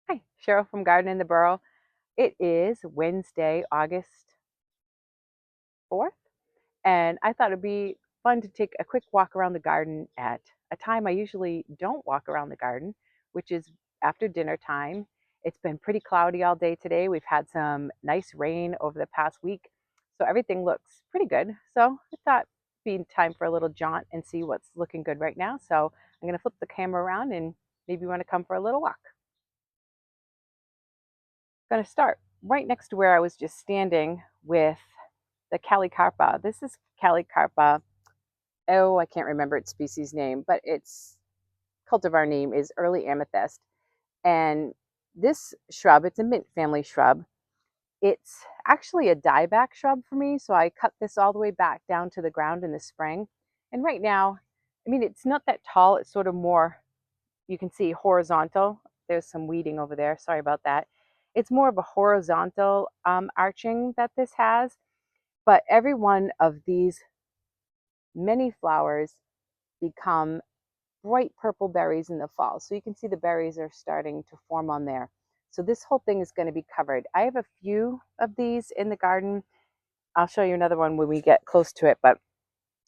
Hi, Cheryl from Garden in the Borough. It is Wednesday, August 4th, and I thought it'd be fun to take a quick walk around the garden at a time I usually don't walk around the garden, which is after dinner time. It's been pretty cloudy all day today. We've had some nice rain over the past week, so everything looks pretty good. So I thought it'd be time for a little jaunt and see what's looking good right now. So I'm going to flip the camera around and maybe you want to come for a little walk. Going to start right next to where I was just standing with the Calicarpa. This is Calicarpa. Oh, I can't remember its species name, but its cultivar name is early amethyst. And this shrub, it's a mint family shrub. It's actually a dieback shrub for me, so I cut this all the way back down to the ground in the spring. And right now, I mean, it's not that tall. It's sort of more, you can see horizontal. There's some weeding over there. Sorry about that. It's more of a horizontal arching that this has, but every one of these many flowers become bright purple berries in the fall. So you can see the berries are starting to form on there. So this whole thing is going to be covered. I have a few of these in the garden. I'll show you another one when we get close to it, but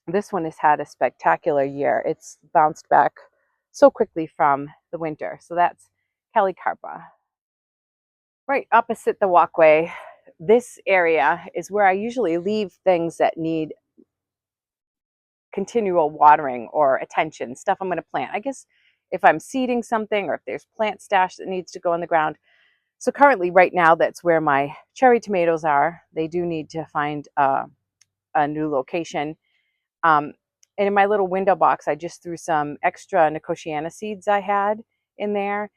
this one has had a spectacular year. It's bounced back so quickly from the winter. So that's Calicarpa. Right opposite the walkway, this area is where I usually leave things that need continual watering or attention, stuff I'm going to plant. I guess if I'm seeding something or if there's plant stash that needs to go in the ground. So currently right now, that's where my cherry tomatoes are. They do need to find a new location. And in my little window box, I just threw some extra Nicotiana seeds I had in there.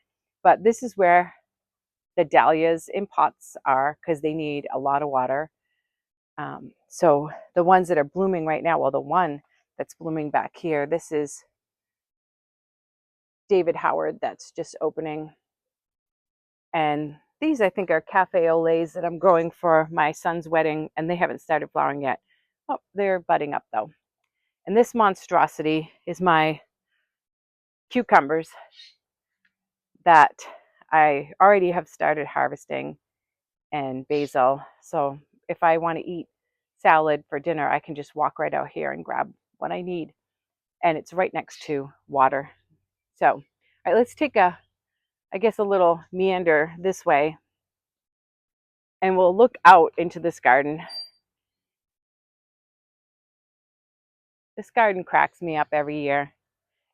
But this is where the dahlias in pots are because they need a lot of water. So the ones that are blooming right now, well, the one that's blooming back here, this is David Howard that's just opening. And these I think are cafe au laits that I'm growing for my son's wedding, and they haven't started flowering yet. Oh, they're budding up though. And this monstrosity is my cucumbers that I already have started harvesting, and basil. So if I want to eat salad for dinner, I can just walk right out here and grab what I need. And it's right next to water. So, all right, let's take I guess, a little meander this way, and we'll look out into this garden. This garden cracks me up every year.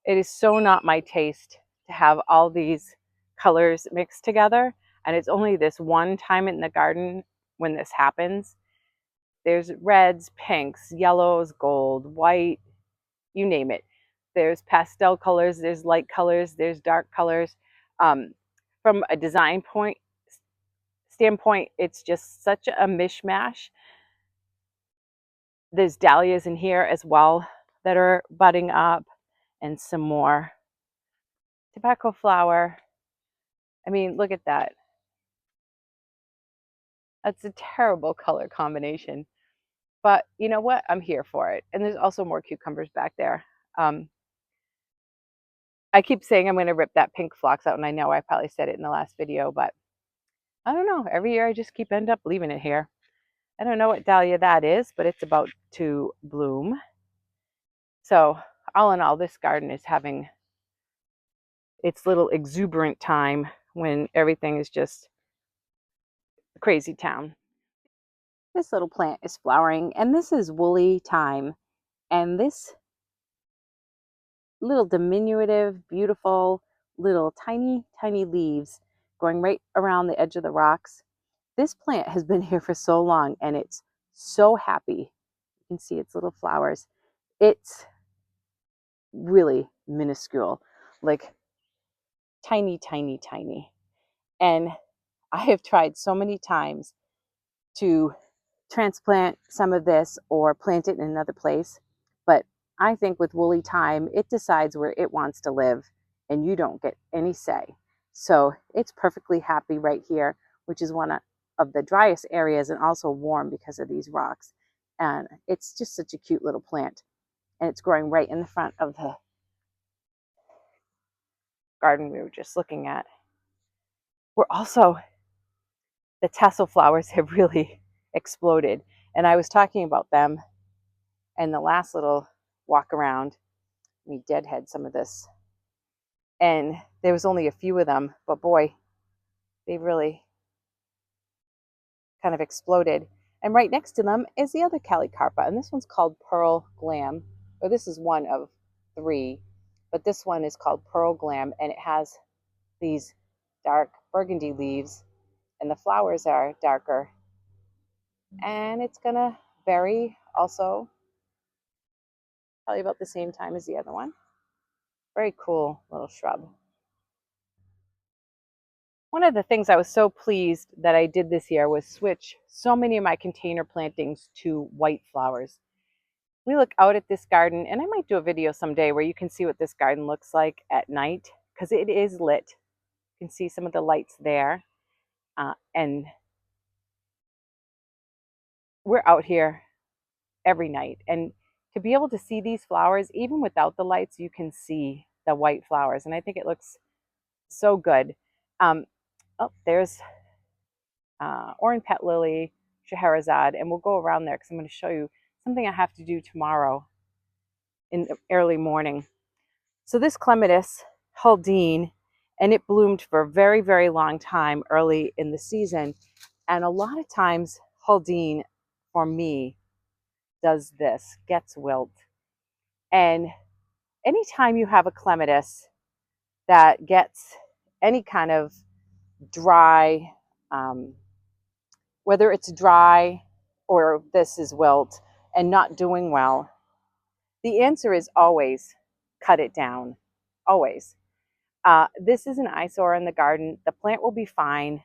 It is so not my taste to have all these colors mixed together, and it's only this one time in the garden when this happens. There's reds, pinks, yellows, gold, white, you name it. There's pastel colors, there's light colors, there's dark colors. From a design standpoint, it's just such a mishmash. There's dahlias in here as well that are budding up, and some more tobacco flower. I mean, look at that. That's a terrible color combination. But you know what? I'm here for it. And there's also more cucumbers back there. I keep saying I'm going to rip that pink phlox out, and I know I probably said it in the last video, but I don't know. Every year I just end up leaving it here. I don't know what dahlia that is, but it's about to bloom. So all in all, this garden is having its little exuberant time when everything is just a crazy town. This little plant is flowering, and this is woolly thyme. And this little diminutive, beautiful, little tiny, tiny leaves going right around the edge of the rocks. This plant has been here for so long, and it's so happy. You can see its little flowers. It's really minuscule, like tiny, tiny, tiny. And I have tried so many times to transplant some of this or plant it in another place. But I think with woolly thyme, it decides where it wants to live and you don't get any say. So it's perfectly happy right here, which is one of the driest areas and also warm because of these rocks. And it's just such a cute little plant. And it's growing right in the front of the garden we were just looking at. we're also, the tassel flowers have really exploded. And I was talking about them in the last little walk around. We deadhead some of this. And there was only a few of them, but boy, they really kind of exploded. And right next to them is the other Calicarpa, and this one's called Pearl Glam, or this is one of three, but this one is called Pearl Glam, and it has these dark burgundy leaves, and the flowers are darker. And it's gonna berry also, probably about the same time as the other one. Very cool little shrub. One of the things I was so pleased that I did this year was switch so many of my container plantings to white flowers. We look out at this garden, and I might do a video someday where you can see what this garden looks like at night, because it is lit. You can see some of the lights there. And we're out here every night. And to be able to see these flowers, even without the lights, you can see the white flowers. And I think it looks so good. Oh, there's Orange Pet Lily, Scheherazade, and we'll go around there because I'm going to show you something I have to do tomorrow in the early morning. So this Clematis, Haldine, and it bloomed for a very, very long time early in the season. And a lot of times Haldine, for me, does this, gets wilt. And anytime you have a Clematis that gets any kind of dry, whether it's dry or this is wilt and not doing well, the answer is always cut it down, always. This is an eyesore in the garden. The plant will be fine.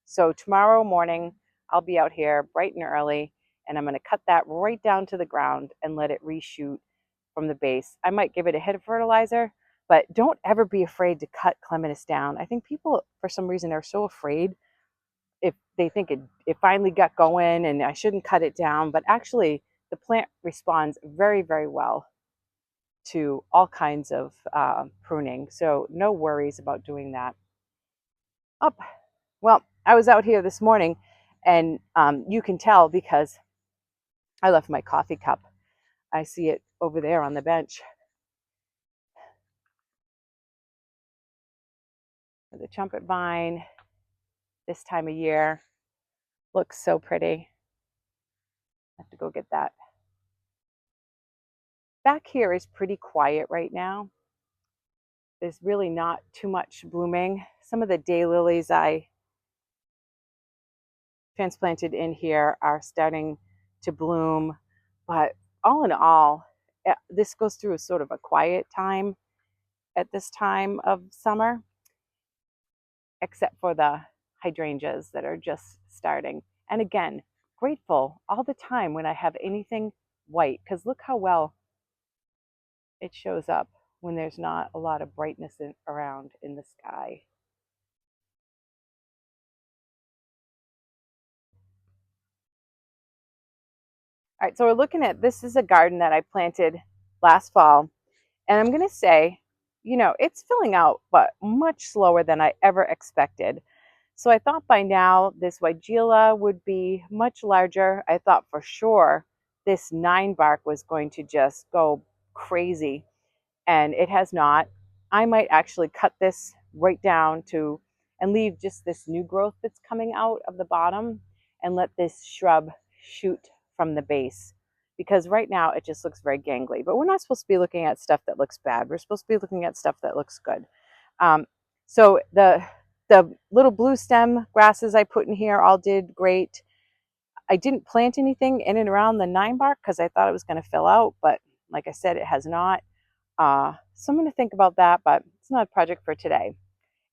So tomorrow morning, I'll be out here bright and early, and I'm going to cut that right down to the ground and let it reshoot from the base. I might give it a hit of fertilizer, but don't ever be afraid to cut Clematis down. I think people, for some reason, are so afraid if they think it finally got going and I shouldn't cut it down. But actually, the plant responds very, very well to all kinds of pruning. So no worries about doing that. Oh, well, I was out here this morning, and you can tell because I left my coffee cup. I see it over there on the bench. The trumpet vine this time of year looks so pretty. I have to go get that. Back here is pretty quiet right now. There's really not too much blooming. Some of the daylilies I transplanted in here are starting to bloom, but all in all, this goes through a sort of a quiet time at this time of summer, except for the hydrangeas that are just starting. And again, grateful all the time when I have anything white, because look how well it shows up when there's not a lot of brightness around in the sky. All right, so we're looking at, this is a garden that I planted last fall. And I'm going to say, you know, it's filling out, but much slower than I ever expected. So I thought by now this Weigela would be much larger. I thought for sure this 9 bark was going to just go crazy, and it has not. I might actually cut this right down to and leave just this new growth that's coming out of the bottom and let this shrub shoot from the base, because right now it just looks very gangly. But we're not supposed to be looking at stuff that looks bad. We're supposed to be looking at stuff that looks good. So the little blue stem grasses I put in here all did great. I didn't plant anything in and around the 9 bark because I thought it was going to fill out, but like I said, it has not. So I'm going to think about that, but it's not a project for today.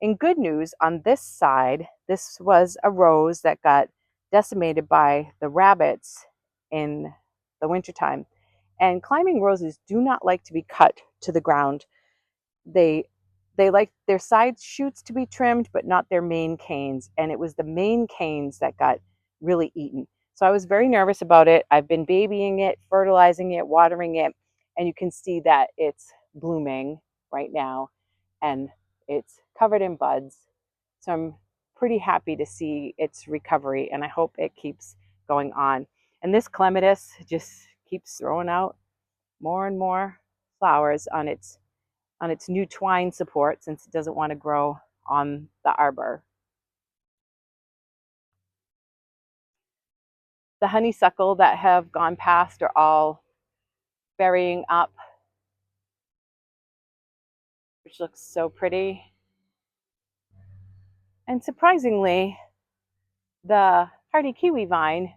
In good news, on this side, this was a rose that got decimated by the rabbits in the wintertime. And climbing roses do not like to be cut to the ground. They like their side shoots to be trimmed, but not their main canes. And it was the main canes that got really eaten. So I was very nervous about it. I've been babying it, fertilizing it, watering it, and you can see that it's blooming right now and it's covered in buds. So I'm pretty happy to see its recovery, and I hope it keeps going on. And this clematis just keeps throwing out more and more flowers on its new twine support, since it doesn't want to grow on the arbor. The honeysuckle that have gone past are all berrying up, which looks so pretty. And surprisingly, the hardy kiwi vine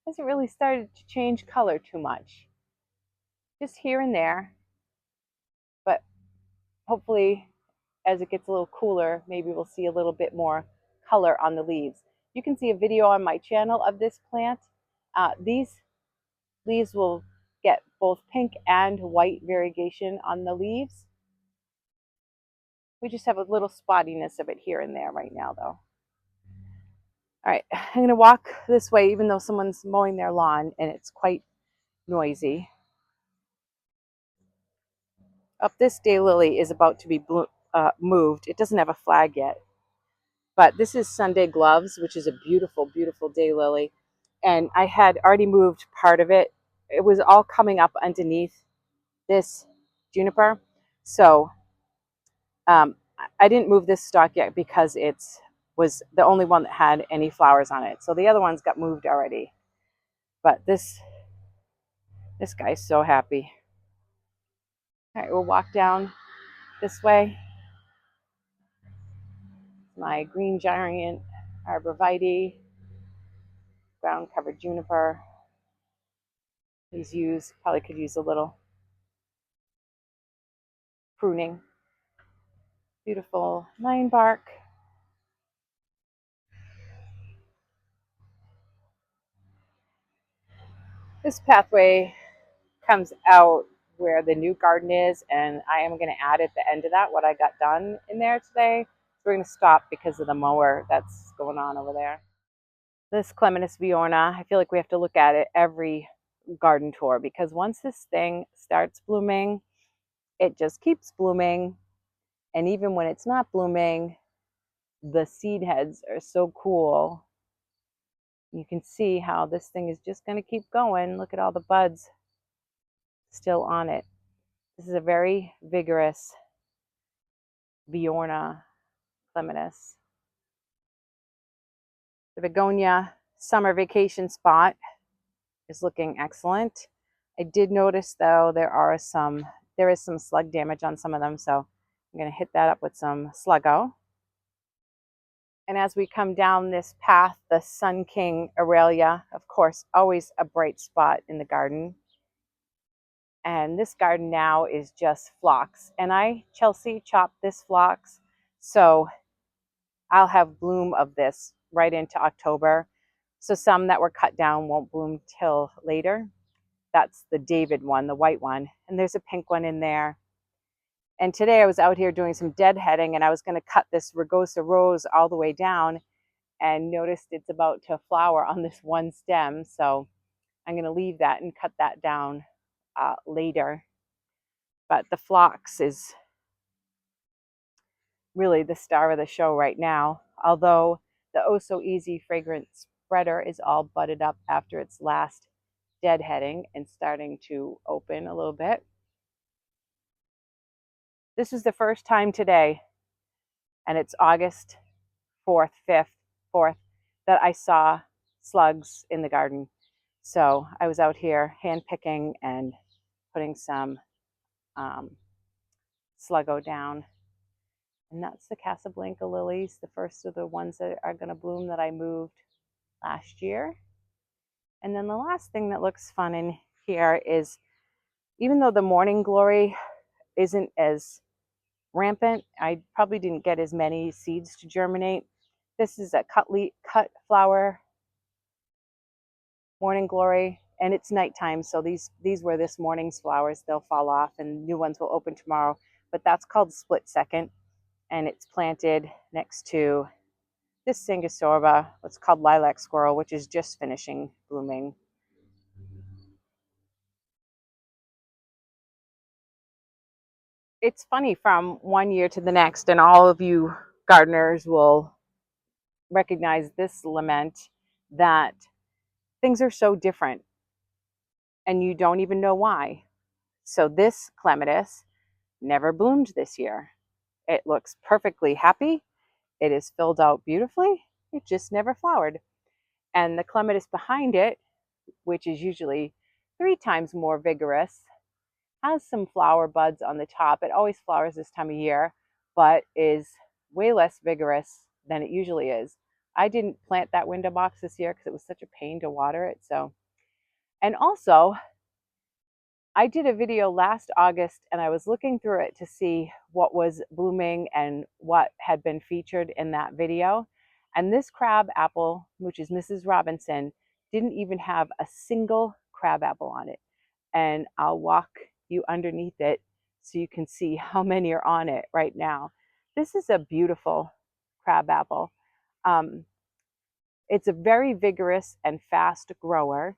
hasn't really started to change color too much. Just here and there, but hopefully as it gets a little cooler, maybe we'll see a little bit more color on the leaves. You can see a video on my channel of this plant. These leaves will get both pink and white variegation on the leaves. We just have a little spottiness of it here and there right now, though. All right, I'm going to walk this way, even though someone's mowing their lawn and it's quite noisy. Up this daylily is about to be moved. It doesn't have a flag yet, but this is Sunday Gloves, which is a beautiful, beautiful daylily. And I had already moved part of it. It was all coming up underneath this juniper. So I didn't move this stalk yet because it was the only one that had any flowers on it. So the other ones got moved already. But this guy's so happy. All right, we'll walk down this way. My green giant arborvitae, ground covered juniper. These probably could use a little pruning. Beautiful lion bark. This pathway comes out where the new garden is, and I am going to add at the end of that what I got done in there today. So we're going to stop because of the mower that's going on over there. This Clematis viorna, I feel like we have to look at it every garden tour, because once this thing starts blooming, it just keeps blooming. And even when it's not blooming, the seed heads are so cool. You can see how this thing is just going to keep going. Look at all the buds still on it. This is a very vigorous viorna clematis. The begonia summer vacation spot is looking excellent. I did notice, though, there is some slug damage on some of them, so I'm going to hit that up with some Sluggo. And as we come down this path, the Sun King Aurelia, of course, always a bright spot in the garden. And this garden now is just phlox. And I, Chelsea, chopped this phlox, so I'll have bloom of this right into October. So some that were cut down won't bloom till later. That's the David one, the white one. And there's a pink one in there. And today I was out here doing some deadheading, and I was going to cut this Rugosa rose all the way down, and noticed it's about to flower on this one stem. So I'm going to leave that and cut that down later. But the phlox is really the star of the show right now, although the Oh So Easy fragrance spreader is all budded up after its last deadheading and starting to open a little bit. This is the first time today, and it's August 4th, 5th, 4th, that I saw slugs in the garden. So I was out here hand picking and putting some Sluggo down. And that's the Casablanca lilies, the first of the ones that are going to bloom that I moved last year. And then the last thing that looks fun in here is, even though the morning glory isn't as rampant, I probably didn't get as many seeds to germinate. This is a cut flower morning glory, and it's nighttime, so these were this morning's flowers. They'll fall off and new ones will open tomorrow. But that's called Split Second, and it's planted next to this Sanguisorba, what's called Lilac Squirrel, which is just finishing blooming. It's funny from one year to the next, and all of you gardeners will recognize this lament that things are so different and you don't even know why. So this clematis never bloomed this year. It looks perfectly happy. It is filled out beautifully. It just never flowered. And the clematis behind it, which is usually 3 times more vigorous, has some flower buds on the top. It always flowers this time of year, but is way less vigorous than it usually is. I didn't plant that window box this year because it was such a pain to water it. So, and also I did a video last August and I was looking through it to see what was blooming and what had been featured in that video. And this crab apple, which is Mrs. Robinson, didn't even have a single crab apple on it. And I'll walk you underneath it so you can see how many are on it right now. This is a beautiful crab apple. It's a very vigorous and fast grower.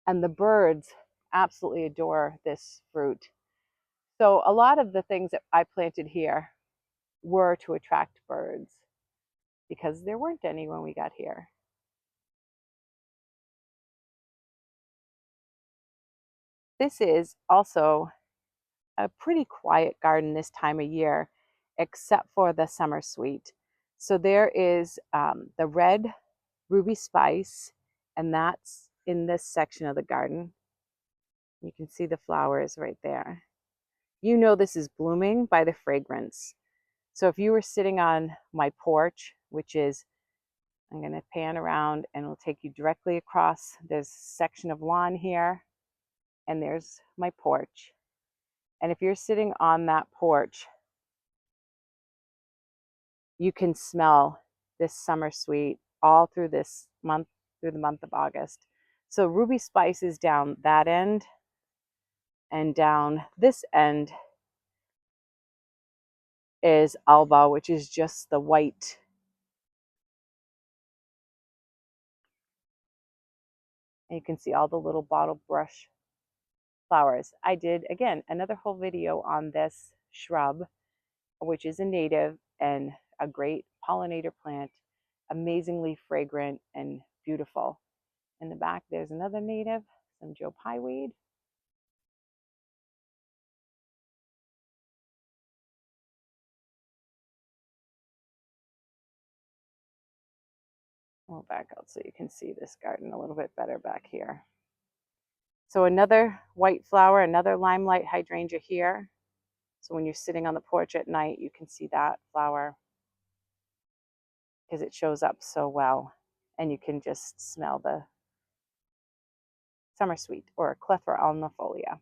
And the birds absolutely adore this fruit. So a lot of the things that I planted here were to attract birds because there weren't any when we got here. This is also a pretty quiet garden this time of year, except for the summer sweet. So there is the red ruby spice, and that's in this section of the garden. You can see the flowers right there. You know this is blooming by the fragrance. So if you were sitting on my porch, which is, I'm going to pan around and it'll take you directly across. There's a section of lawn here, and there's my porch. And if you're sitting on that porch, you can smell this summer sweet all through this month, through the month of August. So ruby spice is down that end, and down this end is alba, which is just the white. And you can see all the little bottle brush flowers. I did, again, another whole video on this shrub, which is a native and a great pollinator plant, amazingly fragrant and beautiful. In the back, there's another native, some Joe Pye weed. I'll back out so you can see this garden a little bit better back here. So another white flower, another limelight hydrangea here. So when you're sitting on the porch at night, you can see that flower because it shows up so well, and you can just smell the summer sweet, or Clethra alnifolia.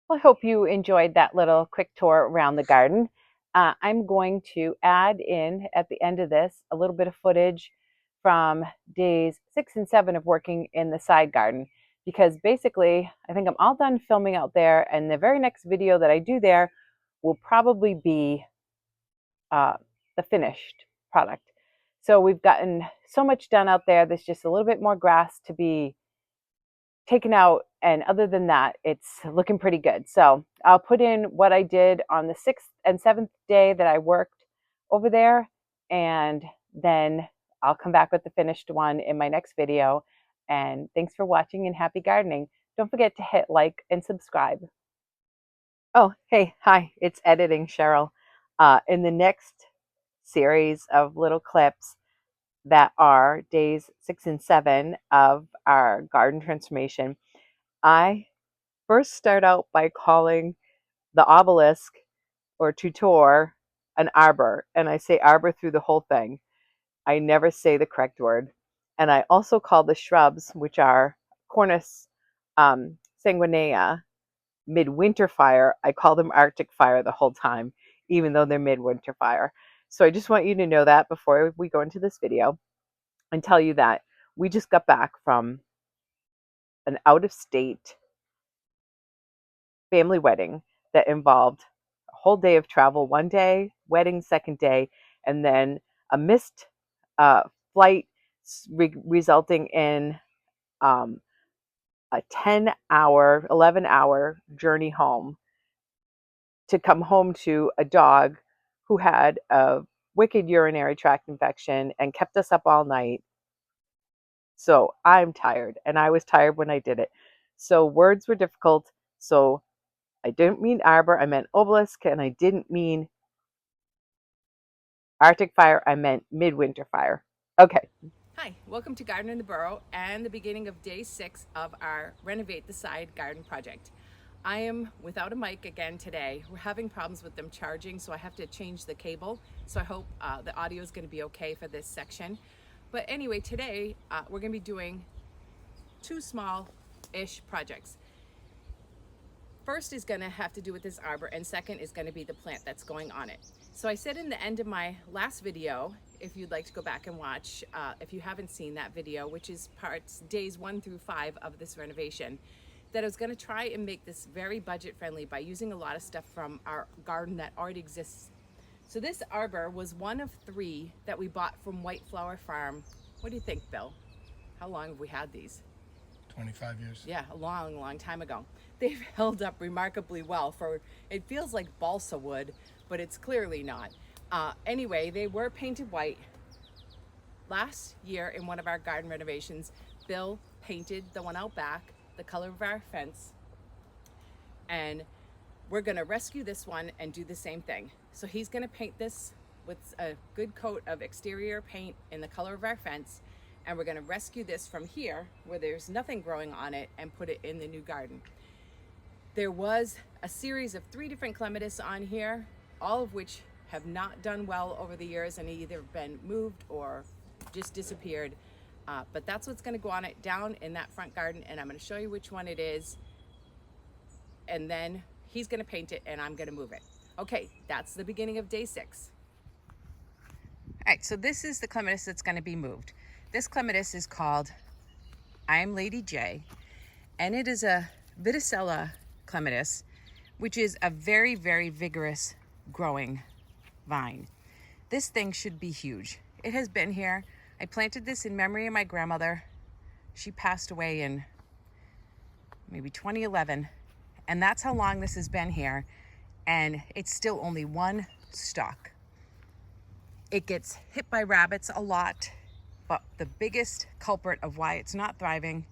Well, I hope you enjoyed that little quick tour around the garden. I'm going to add in at the end of this a little bit of footage from days 6 and 7 of working in the side garden, because basically I think I'm all done filming out there, and the very next video that I do there will probably be uh, the finished product. So we've gotten so much done out there. There's just a little bit more grass to be taken out, and other than that, it's looking pretty good. So I'll put in what I did on the 6th and 7th day that I worked over there, and then I'll come back with the finished one in my next video. And thanks for watching, and happy gardening. Don't forget to hit like and subscribe. Oh, hey, hi, it's editing Cheryl. In the next series of little clips that are days 6 and 7 of our garden transformation, I first start out by calling the obelisk or tutor an arbor, and I say arbor through the whole thing. I never say the correct word. And I also call the shrubs, which are Cornus sanguinea, midwinter fire. I call them Arctic fire the whole time, even though they're midwinter fire. So I just want you to know that before we go into this video, and tell you that we just got back from an out-of-state family wedding that involved a whole day of travel one day, wedding second day, and then a missed flight resulting in a 10-hour, 11-hour journey home to come home to a dog who had a wicked urinary tract infection and kept us up all night. So I'm tired, and I was tired when I did it. So words were difficult. So I didn't mean arbor, I meant obelisk, and I didn't mean Arctic fire, I meant midwinter fire. Okay. Hi, welcome to Garden in the Burrow and the beginning of day 6 of our Renovate the Side garden project. I am without a mic again today. We're having problems with them charging, so I have to change the cable. So I hope the audio is going to be okay for this section. But anyway, today we're going to be doing 2 small-ish projects. First is going to have to do with this arbor, and second is going to be the plant that's going on it. So I said in the end of my last video, if you'd like to go back and watch, if you haven't seen that video, which is parts days 1 through 5 of this renovation, that I was going to try and make this very budget friendly by using a lot of stuff from our garden that already exists. So this arbor was one of 3 that we bought from White Flower Farm. What do you think, Bill? How long have we had these? 25 years. Yeah, a long time ago. They've held up remarkably well. For it feels like balsa wood, but it's clearly not. Anyway, they were painted white. Last year in one of our garden renovations, Bill painted the one out back the color of our fence, and we're gonna rescue this one and do the same thing. So he's gonna paint this with a good coat of exterior paint in the color of our fence, and we're gonna rescue this from here where there's nothing growing on it and put it in the new garden. There was a series of 3 different clematis on here, all of which have not done well over the years and either been moved or just disappeared. But that's what's gonna go on it down in that front garden, and I'm gonna show you which one it is, and then he's gonna paint it and I'm gonna move it. Okay, that's the beginning of day 6. All right, so this is the clematis that's gonna be moved. This clematis is called I'm Lady J, and it is a Viticella clematis, which is a very vigorous growing vine. This thing should be huge. It has been here. I planted this in memory of my grandmother. She passed away in maybe 2011, and that's how long this has been here, and it's still only one stalk. It gets hit by rabbits a lot, but the biggest culprit of why it's not thriving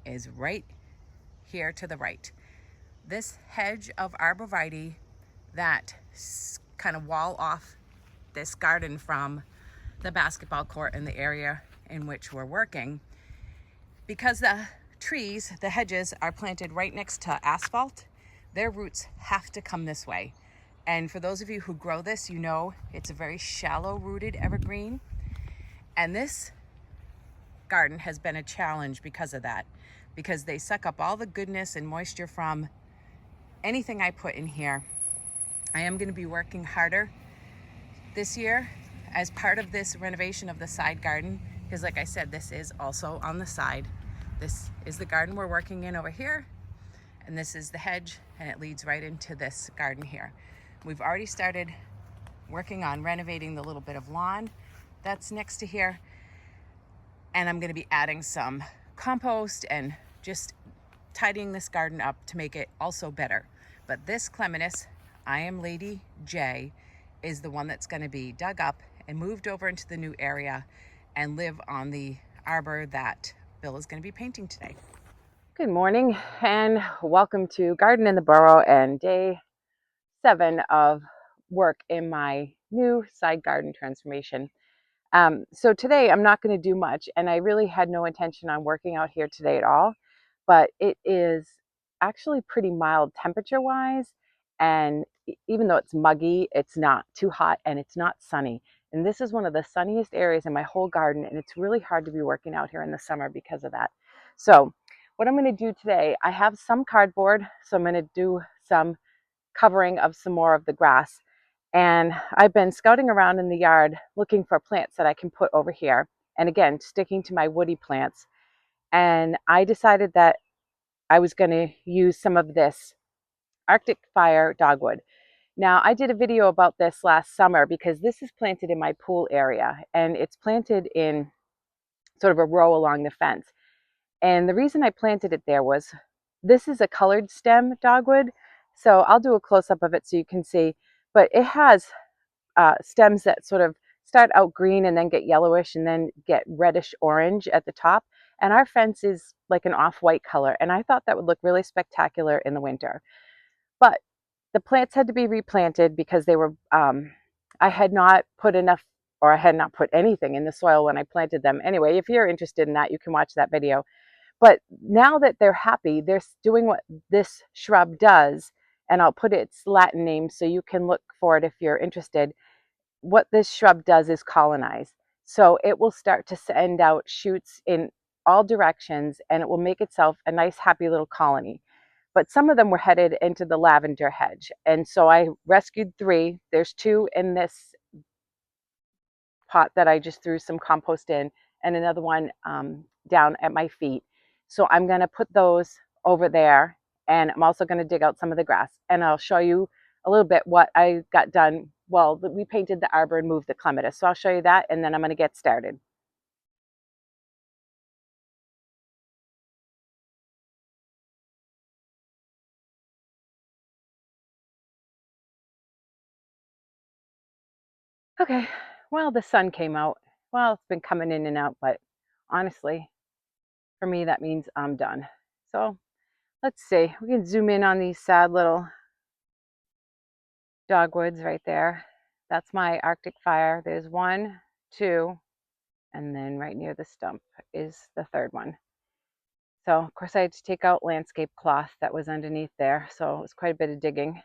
is right here to the right. This hedge of arborvitae that kind of wall off this garden from the basketball court in the area in which we're working, because the trees, the hedges, are planted right next to asphalt, their roots have to come this way. And for those of you who grow this, you know it's a very shallow rooted evergreen. And this garden has been a challenge because of that, because they suck up all the goodness and moisture from anything I put in here, I am going to be working harder this year as part of this renovation of the side garden, because like I said, this is also on the side. This is the garden we're working in over here, and this is the hedge, and it leads right into this garden here. We've already started working on renovating the little bit of lawn that's next to here, and I'm going to be adding some compost and just tidying this garden up to make it also better. But this clematis, I am Lady J, is the one that's going to be dug up and moved over into the new area and live on the arbor that Bill is going to be painting today. Good morning and welcome to Garden in the Burrow and day 7 of work in my new side garden transformation. So today I'm not going to do much, and I really had no intention on working out here today at all, but it is actually pretty mild temperature wise, and even though it's muggy, it's not too hot and it's not sunny. And this is one of the sunniest areas in my whole garden, and it's really hard to be working out here in the summer because of that. So what I'm going to do today, I have some cardboard, so I'm going to do some covering of some more of the grass. And I've been scouting around in the yard looking for plants that I can put over here. And again, sticking to my woody plants. And I decided that I was going to use some of this Arctic Fire dogwood. Now, I did a video about this last summer because this is planted in my pool area, and it's planted in sort of a row along the fence. And the reason I planted it there was this is a colored stem dogwood. So I'll do a close-up of it so you can see, but it has stems that sort of start out green and then get yellowish and then get reddish orange at the top. And our fence is like an off-white color. And I thought that would look really spectacular in the winter. But the plants had to be replanted because they were, I had not put enough, or I had not put anything in the soil when I planted them. Anyway, if you're interested in that, you can watch that video. But now that they're happy, they're doing what this shrub does, and I'll put its Latin name so you can look for it if you're interested. What this shrub does is colonize. So it will start to send out shoots in all directions, and it will make itself a nice, happy little colony. But some of them were headed into the lavender hedge. And so I rescued 3. There's 2 in this pot that I just threw some compost in, and another one down at my feet. So I'm going to put those over there, and I'm also going to dig out some of the grass, and I'll show you a little bit what I got done. Well, we painted the arbor and moved the clematis, so I'll show you that, and then I'm going to get started. Okay, well, the sun came out. Well, it's been coming in and out, but honestly, for me, that means I'm done. So let's see, we can zoom in on these sad little dogwoods right there. That's my Arctic Fire. There's 1, 2, and then right near the stump is the 3rd one. So of course I had to take out landscape cloth that was underneath there, so it was quite a bit of digging.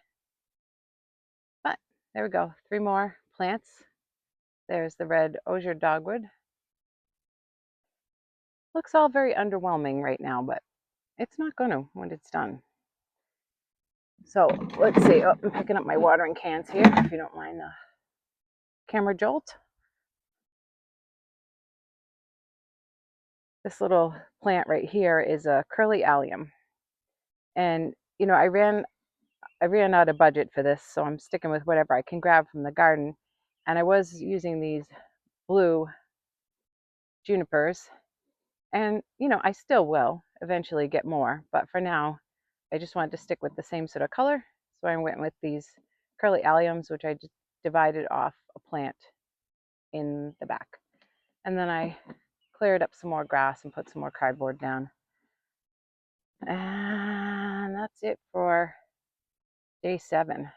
But there we go, 3 more plants. There's the red osier dogwood. Looks all very underwhelming right now, but it's not going to when it's done. So let's see. Oh, I'm picking up my watering cans here, if you don't mind the camera jolt. This little plant right here is a curly allium. And you know, I ran out of budget for this, so I'm sticking with whatever I can grab from the garden. And I was using these blue junipers, and you know, I still will eventually get more, but for now I just wanted to stick with the same sort of color, so I went with these curly alliums, which I just divided off a plant in the back. And then I cleared up some more grass and put some more cardboard down. And that's it for day 7.